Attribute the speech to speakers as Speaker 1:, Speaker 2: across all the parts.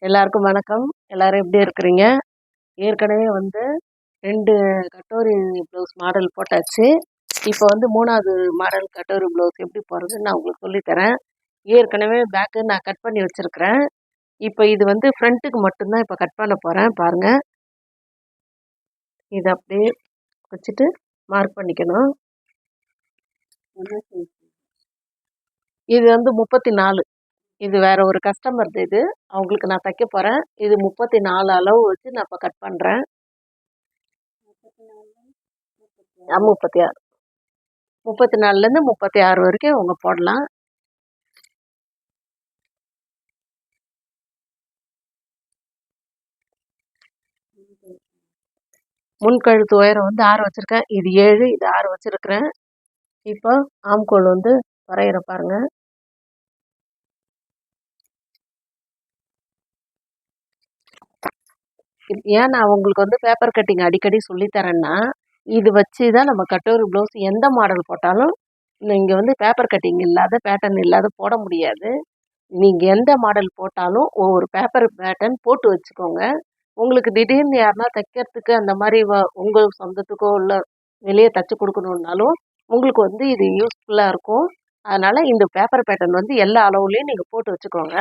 Speaker 1: எல்லாருக்கும் வணக்கம். எல்லாரும் எப்படி இருக்கிறீங்க? ஏற்கனவே வந்து 2 கட்டோரி ப்ளவுஸ் மாடல் போட்டாச்சு. இப்போ வந்து 3வது மாடல் கட்டோரி ப்ளவுஸ் எப்படி போடுறதுன்னு நான் உங்களுக்கு சொல்லி தரேன். ஏற்கனவே பேக்கு நான் கட் பண்ணி வச்சிருக்கிறேன். இப்போ இது வந்து ஃப்ரண்ட்டுக்கு மட்டும்தான் இப்போ கட் பண்ண போறேன். பாருங்க. இதை அப்படியே வச்சுட்டு மார்க் பண்ணிக்கணும். இது வந்து 34. இது வேற ஒரு கஸ்டமர்து இது. அவங்களுக்கு நான் தைக்க போறேன். இது 34 அளவு வச்சு நான் இப்போ கட் பண்றேன். 36. 34லேருந்து 36 வரைக்கும் அவங்க போடலாம். முன்கழுத்து உயரம் வந்து 6 வச்சுருக்கேன். இது 7, இது 6 வச்சுருக்கிறேன். இப்போ ஆம்கோல் வந்து வரைகிற பாருங்க. ஏன் நான் உங்களுக்கு வந்து பேப்பர் கட்டிங் அடிக்கடி சொல்லித்தரேன்னா, இது வச்சு தான் நம்ம கட்டோரி ப்ளவுஸ் எந்த மாடல் போட்டாலும் நீங்கள் வந்து பேப்பர் கட்டிங் இல்லாத பேட்டர்ன் இல்லாத போட முடியாது. நீங்கள் எந்த மாடல் போட்டாலும் ஒவ்வொரு பேப்பர் பேட்டர்ன் போட்டு வச்சுக்கோங்க. உங்களுக்கு திடீர்னு யாருன்னா தைக்கிறதுக்கு அந்த மாதிரி உங்கள் சொந்தத்துக்கோ இல்லை வெளியே தைச்சி கொடுக்கணுன்னாலும் உங்களுக்கு வந்து இது யூஸ்ஃபுல்லாக இருக்கும். அதனால் இந்த பேப்பர் பேட்டர்ன் வந்து எல்லா அளவுலேயும் நீங்கள் போட்டு வச்சுக்கோங்க.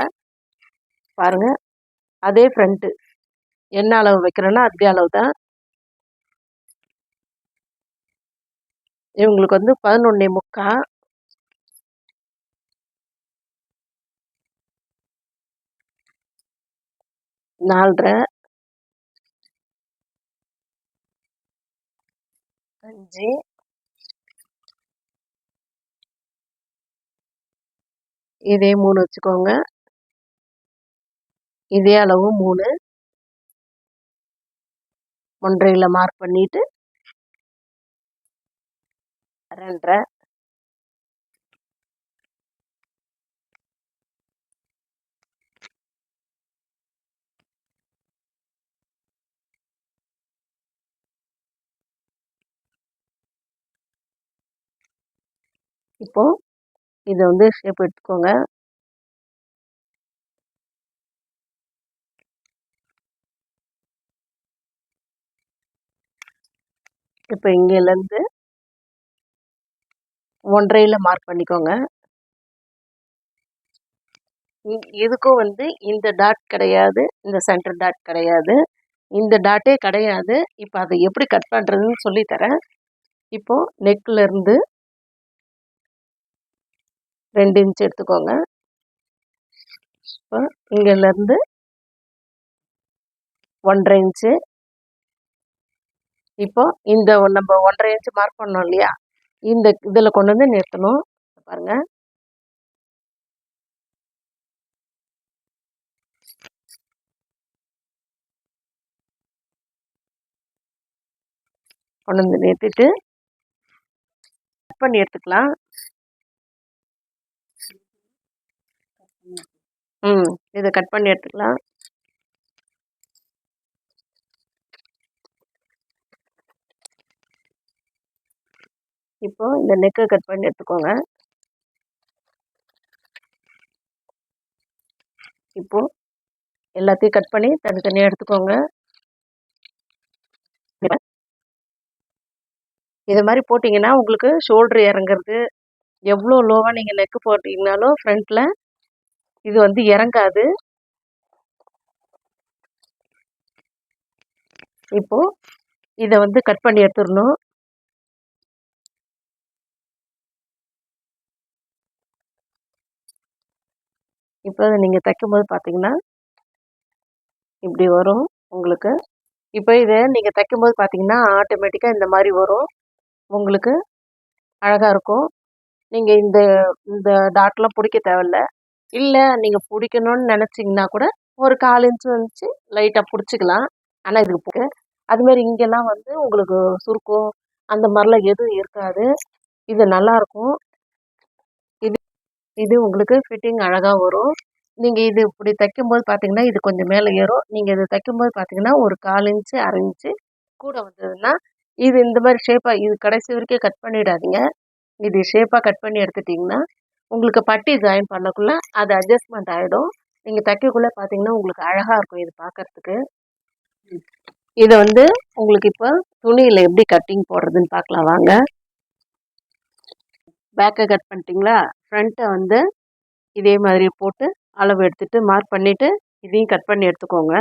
Speaker 1: பாருங்கள், அதே ஃப்ரண்ட்டு என்ன அளவு வைக்கிறேன்னா அதே அளவு தான். இவங்களுக்கு வந்து 11.75, 4.5, 5, இதே 3 வச்சுக்கோங்க. இதே அளவு 3, 1.5 மார்க் பண்ணிட்டு 2.5, இப்போ இதை வந்து ஷேப் எடுத்துக்கோங்க. இப்போ இங்கேருந்து 1.5 மார்க் பண்ணிக்கோங்க. இதுக்கும் வந்து இந்த டாட் கிடையாது, இந்த சென்டர் டாட் கிடையாது, இந்த டாட்டே கிடையாது. இப்போ அதை எப்படி கட் பண்ணுறதுன்னு சொல்லித்தரேன். இப்போ நெக்லேருந்து 2 இன்ச் எடுத்துக்கோங்க. இப்போ இங்கேருந்து 1.5 இன்ச்சு. இப்போ இந்த நம்ம 1.5 இன்ச்சு மார்க் பண்ணோம் இல்லையா, இந்த இதில் கொண்டு வந்து நிறுத்தணும். பாருங்க, கொண்டு வந்து நிறுத்திட்டு கட் பண்ணி எடுத்துக்கலாம். இதை கட் பண்ணி எடுத்துக்கலாம். இப்போ இந்த நெக்கை கட் பண்ணி எடுத்துக்கோங்க. இப்போ எல்லாத்தையும் கட் பண்ணி தனித்தனியாக எடுத்துக்கோங்க. இது மாதிரி போட்டிங்கன்னா உங்களுக்கு ஷோல்டர் இறங்குறது, எவ்வளோ லோவாக நீங்கள் நெக்கு போட்டிங்கனாலும் ஃப்ரண்ட்டில் இது வந்து இறங்காது. இப்போ இதை வந்து கட் பண்ணி எடுத்துடணும். இப்போ நீங்கள் தைக்கும்போது பார்த்தீங்கன்னா இப்படி வரும் உங்களுக்கு. இப்போ இதை நீங்கள் தைக்கும்போது பார்த்தீங்கன்னா ஆட்டோமேட்டிக்காக இந்த மாதிரி வரும். உங்களுக்கு அழகாக இருக்கும். நீங்கள் இந்த இந்த டாட்லாம் பிடிக்க தேவையில்ல. இல்லை நீங்கள் பிடிக்கணும்னு நினச்சிங்கன்னா கூட ஒரு 1/4 இன்ச்சு வந்துச்சு லைட்டாக பிடிச்சிக்கலாம். ஆனால் இதுக்கு அதுமாரி இங்கெல்லாம் வந்து உங்களுக்கு சுருக்கம் அந்த மாதிரிலாம் எதுவும் இருக்காது. இது நல்லாயிருக்கும். இது இது உங்களுக்கு ஃபிட்டிங் அழகாக வரும். நீங்கள் இது இப்படி தைக்கும்போது பார்த்தீங்கன்னா இது கொஞ்சம் மேலே ஏறும். நீங்கள் இது தைக்கும்போது பார்த்தீங்கன்னா ஒரு 1/4 இன்ச்சு 1/2 இன்ச்சு கூட வந்ததுன்னா இது இந்த மாதிரி ஷேப்பாக இது கடைசி வரைக்கும் கட் பண்ணிடாதீங்க. இது ஷேப்பாக கட் பண்ணி எடுத்துட்டிங்கன்னா உங்களுக்கு பட்டி ஜாயின் பண்ணக்குள்ளே அது அட்ஜஸ்ட்மெண்ட் ஆகிடும். நீங்கள் தைக்கக்குள்ளே பார்த்தீங்கன்னா உங்களுக்கு அழகாக இருக்கும் இது பார்க்கறதுக்கு. இதை உங்களுக்கு இப்போ துணியில் எப்படி கட்டிங் போடுறதுன்னு பார்க்கலாம் வாங்க. பேக்கை கட் பண்ணிட்டீங்களா? ஃப்ரண்ட்டை இதே மாதிரி போட்டு அளவு எடுத்துட்டு மார்க் பண்ணிவிட்டு இதையும் கட் பண்ணி எடுத்துக்கோங்க.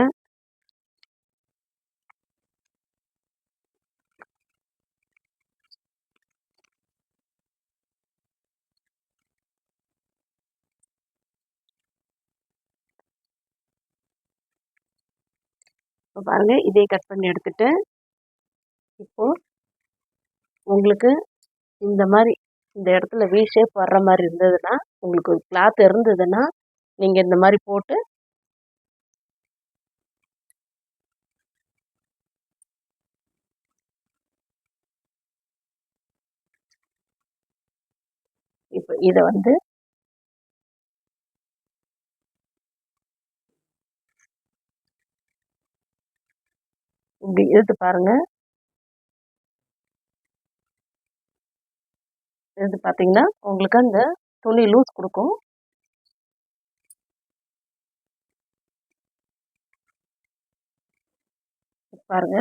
Speaker 1: இப்போ பாருங்கள், இதையும் கட் பண்ணி எடுத்துட்டு இப்போது உங்களுக்கு இந்த மாதிரி இந்த இடத்துல வி ஷேப் வர்ற மாதிரி இருந்ததுன்னா, உங்களுக்கு ஒரு கிளாத் இருந்ததுன்னா நீங்கள் இந்த மாதிரி போட்டு இப்போ இதை இப்படி இழுத்து பாருங்கள். இழுத்து பார்த்தீங்கன்னா உங்களுக்கு அந்த துணி லூஸ் கொடுக்கும். பாருங்க,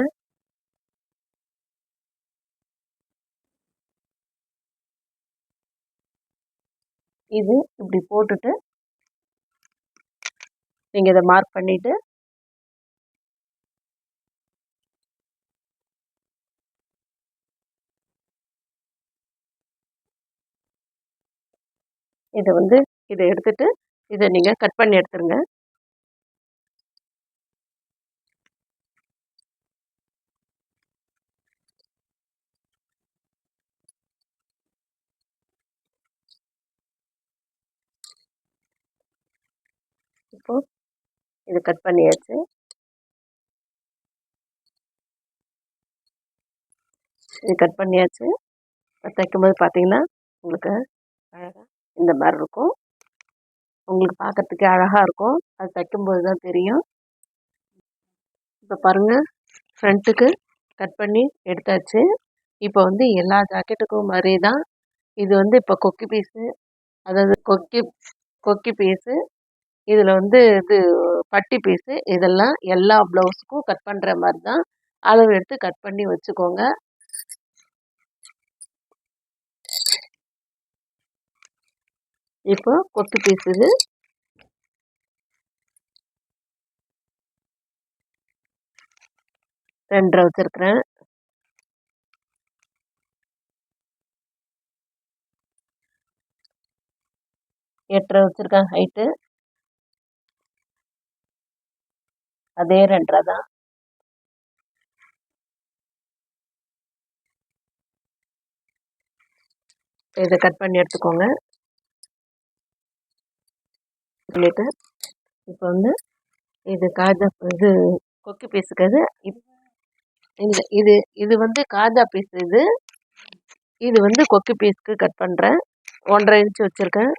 Speaker 1: இது இப்படி போட்டுட்டு நீங்க இதை மார்க் பண்ணிட்டு இதை இதை எடுத்துட்டு இதை நீங்க கட் பண்ணி எடுத்துருங்க. இப்போ இது கட் பண்ணியாச்சு. இது கட் பண்ணியாச்சு. தைக்கும்போது பார்த்தீங்கன்னா உங்களுக்கு அழகாக இந்த மாதிரி இருக்கும். உங்களுக்கு பார்க்கறதுக்கு அழகாக இருக்கும். அது தைக்கும்போது தான் தெரியும். இப்போ பாருங்கள், ஃப்ரண்ட்டுக்கு கட் பண்ணி எடுத்தாச்சு. இப்போ எல்லா ஜாக்கெட்டுக்கும் மாதிரி தான் இது இப்போ கொக்கி பீஸு, அதாவது கொக்கி கொக்கி பீஸு, இதில் இது பட்டி பீஸு, இதெல்லாம் எல்லா ப்ளவுஸுக்கும் கட் பண்ணுற மாதிரி தான் அளவு எடுத்து கட் பண்ணி வச்சுக்கோங்க. இப்போ கொக்கி பீஸ் இது 2.5 வச்சுருக்கிறேன். எட்டரை வச்சுருக்கேன் ஹைட்டு. அதே 2.5 தான். இதை கட் பண்ணி எடுத்துக்கோங்க. சொல்லிட்டு இப்போ இது காஜா இது கொக்கி பீஸுக்கு அது இந்த இது இது காஜா பீஸ். இது கொக்கி பீஸ்க்கு கட் பண்ணுறேன். 1.5 இன்ச் வச்சுருக்கேன்.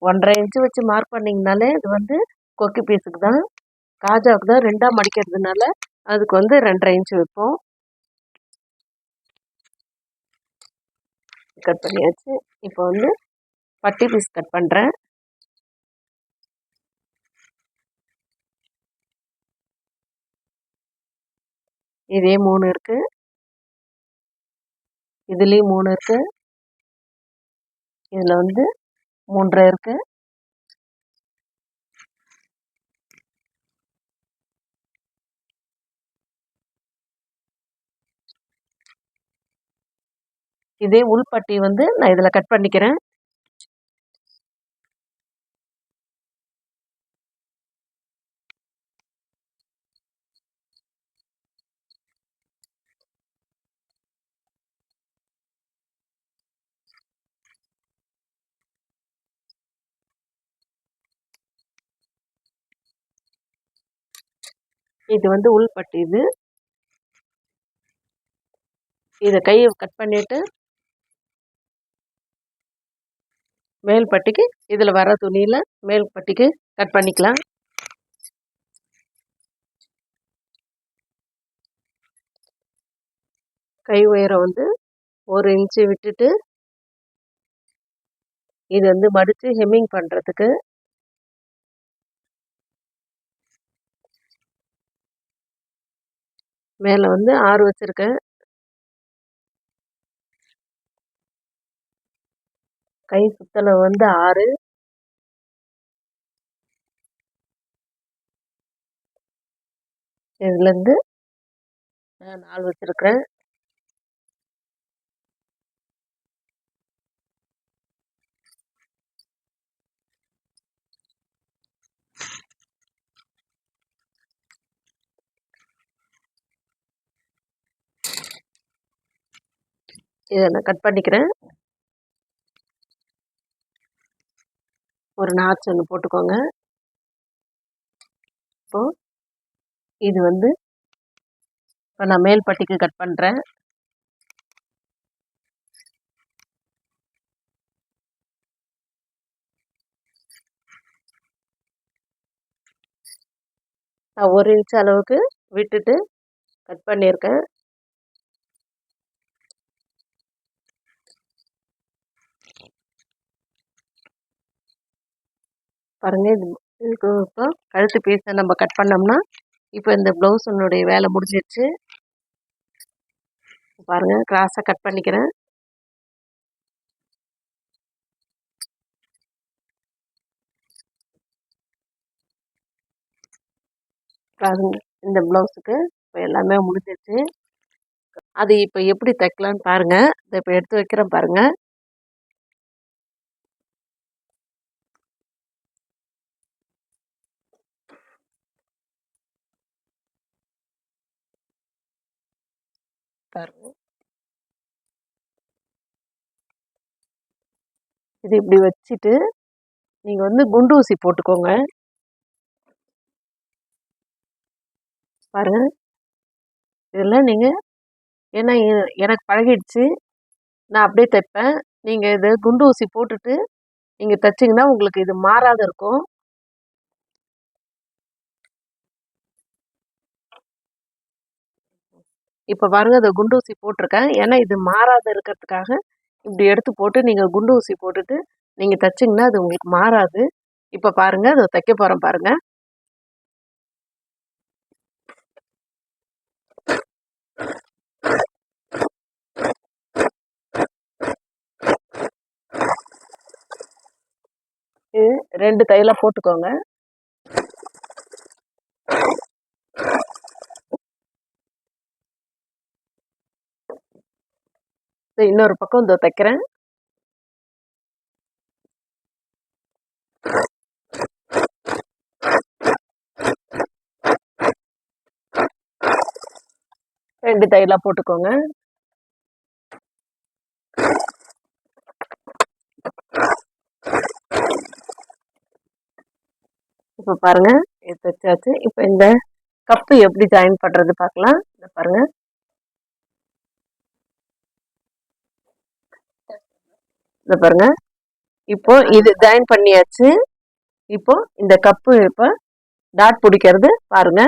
Speaker 1: ஒன்றரை இன்ச்சு வச்சு மார்க் பண்ணிங்கனாலே இது கொக்கி பீஸுக்கு தான். காஜாவுக்கு தான் 2ஆக மடிக்கிறதுனால அதுக்கு 2.5 இன்ச்சு வைப்போம். கட் பண்ணியாச்சு. இப்போ பட்டி பீஸ் கட் பண்ணுறேன். இதே 3 இருக்கு, இதுலேயும் 3 இருக்கு, இதில் 3.5 இருக்கு. இதே உள்பட்டி நான் இதில் கட் பண்ணிக்கிறேன். இது உள்பட்டி. இதை கையை கட் பண்ணிட்டு மேல் பட்டிக்கு இதில் வர துணியில் மேல் பட்டிக்கு கட் பண்ணிக்கலாம். கை உயரம் வந்து 1 இன்ச்சு விட்டுட்டு இது வந்து மடித்து ஹெம்மிங் பண்ணுறதுக்கு மேலே வந்து 6 வச்சுருக்கேன். கை சுத்தளவு வந்து 6. இதுலேருந்து 4 வச்சுருக்கிறேன். இதை நான் கட் பண்ணிக்கிறேன். ஒரு நாட்ச் ஒன்று போட்டுக்கோங்க. இப்போது இது வந்து இப்போ நான் மேல் பட்டிக்கு கட் பண்ணுறேன். நான் 1 இன்ச் அளவுக்கு விட்டுட்டு கட் பண்ணியிருக்கேன். பாருங்கள், இதுக்கு இப்போ கழுத்து பீஸை நம்ம கட் பண்ணோம்னா இப்போ இந்த ப்ளவுஸுனுடைய வேலை முடிஞ்சிடுச்சு. பாருங்கள், கிராஸாக கட் பண்ணிக்கிறேன். பாருங்க, இந்த ப்ளவுஸுக்கு இப்போ எல்லாமே முடிஞ்சிடுச்சு. அது இப்போ எப்படி தைக்கலான்னு பாருங்கள். இதை இப்போ எடுத்து வைக்கிறேன் பாருங்கள். பாருங்க, இது இப்படி வச்சுட்டு நீங்கள் வந்து குண்டு ஊசி போட்டுக்கோங்க. பாருங்கள், இதெல்லாம் நீங்கள் ஏன்னா எனக்கு பழகிடுச்சு, நான் அப்படியே தைப்பேன். நீங்கள் இதை குண்டு ஊசி போட்டுட்டு நீங்கள் தைச்சிங்கன்னா உங்களுக்கு இது மாறாத இருக்கும். இப்போ பாருங்கள், அதை குண்டு ஊசி போட்டிருக்கேன். ஏன்னா இது மாறாத இருக்கிறதுக்காக இப்படி எடுத்து போட்டு நீங்கள் குண்டு ஊசி போட்டுட்டு நீங்கள் தைச்சிங்கன்னா அது உங்களுக்கு மாறாது. இப்போ பாருங்கள், அதை தைக்க போகிறேன் பாருங்கள். இது 2 தையலாக போட்டுக்கோங்க. இன்னொரு பக்கம் இந்த தைக்கிறேன். ரெண்டு தையலாக போட்டுக்கோங்க. இப்போ பாருங்க, இது தைச்சாச்சு. இப்போ இந்த கப்பு எப்படி ஜாயின் பண்றது பார்க்கலாம். இதை பாருங்க, இதை பாருங்க. இப்போ இது ஜாயின் பண்ணியாச்சு. இப்போ இந்த கப்பு இப்போ டாட் பிடிக்கிறது பாருங்க.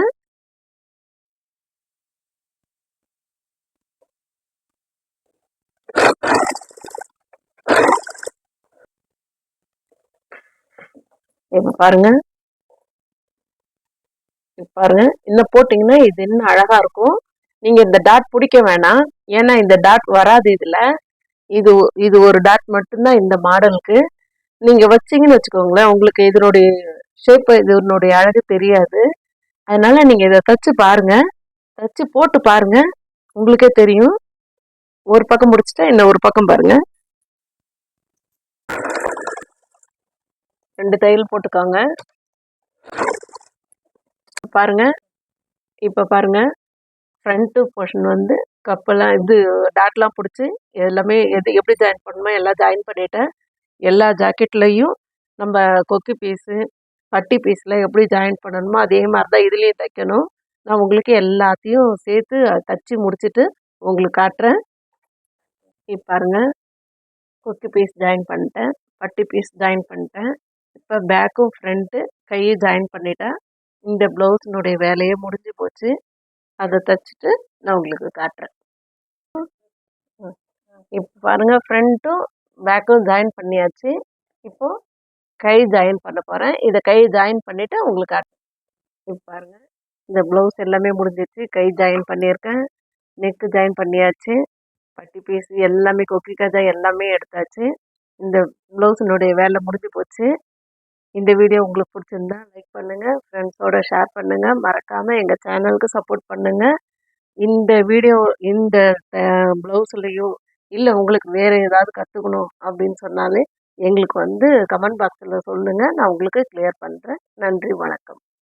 Speaker 1: இப்போ பாருங்க, பாருங்க, இன்னும் போட்டிங்கன்னா இது இன்னும் அழகா இருக்கும். நீங்க இந்த டாட் பிடிக்க வேணாம், ஏன்னா இந்த டாட் வராது இதுல. இது இது ஒரு டாட் மட்டும்தான் இந்த மாடலுக்கு. நீங்க வச்சீங்கன்னு வச்சுக்கோங்களேன், உங்களுக்கு இதனுடைய ஷேப் இதனுடைய அழகு தெரியாது. அதனால நீங்க இதை தச்சு பாருங்க, தச்சு போட்டு பாருங்க, உங்களுக்கே தெரியும். ஒரு பக்கம் முடிச்சுட்டா இன்னும் ஒரு பக்கம் பாருங்க. 2 தையல் போட்டுக்கோங்க. பாருங்க, இப்போ பாருங்க, ஃப்ரண்ட் போர்ஷன் வந்து கப்பெல்லாம் இது டாட்லாம் பிடிச்சி எல்லாமே எப்படி ஜாயின் பண்ணணுமோ எல்லாம் ஜாயின் பண்ணிட்டேன். எல்லா ஜாக்கெட்லேயும் நம்ம கொக்கி பீஸு பட்டி பீஸில் எப்படி ஜாயின் பண்ணணுமோ அதே மாதிரி தான் இதுலேயும் தைக்கணும். நான் உங்களுக்கு எல்லாத்தையும் சேர்த்து தச்சு முடிச்சுட்டு உங்களுக்கு காட்டுறேன். இப்போ பாருங்கள், கொக்கி பீஸ் ஜாயின் பண்ணிட்டேன், பட்டி பீஸ் ஜாயின் பண்ணிட்டேன். இப்போ பேக்கும் ஃப்ரண்ட்டு கையை ஜாயின் பண்ணிட்டேன். இந்த ப்ளவுஸினுடைய வேலையே முடிஞ்சு போச்சு. அதை தைச்சிட்டு நான் உங்களுக்கு காட்டுறேன். இப்போ பாருங்கள், ஃப்ரண்ட்டும் பேக்கும் ஜாயின் பண்ணியாச்சு. இப்போது கை ஜாயின் பண்ண போகிறேன். இதை கை ஜாயின் பண்ணிவிட்டு உங்களுக்கு இப்போ பாருங்கள், இந்த ப்ளவுஸ் எல்லாமே முடிஞ்சிச்சு. கை ஜாயின் பண்ணியிருக்கேன், நெக்கு ஜாயின் பண்ணியாச்சு, பட்டி பீஸ் எல்லாமே கொக்கி கஜா எல்லாமே எடுத்தாச்சு. இந்த ப்ளவுஸினுடைய வேலை முடிஞ்சு போச்சு. இந்த வீடியோ உங்களுக்கு பிடிச்சிருந்தா லைக் பண்ணுங்கள், ஃப்ரெண்ட்ஸோட ஷேர் பண்ணுங்கள், மறக்காமல் எங்கள் சேனலுக்கு சப்போர்ட் பண்ணுங்கள். இந்த வீடியோ இந்த ப்ளவுஸ்லையோ இல்லை உங்களுக்கு வேறு ஏதாவது கற்றுக்கணும் அப்படின்னு சொன்னாலே எங்களுக்கு வந்து கமெண்ட் பாக்ஸில் சொல்லுங்கள், நான் உங்களுக்கு கிளியர் பண்ணுறேன். நன்றி, வணக்கம்.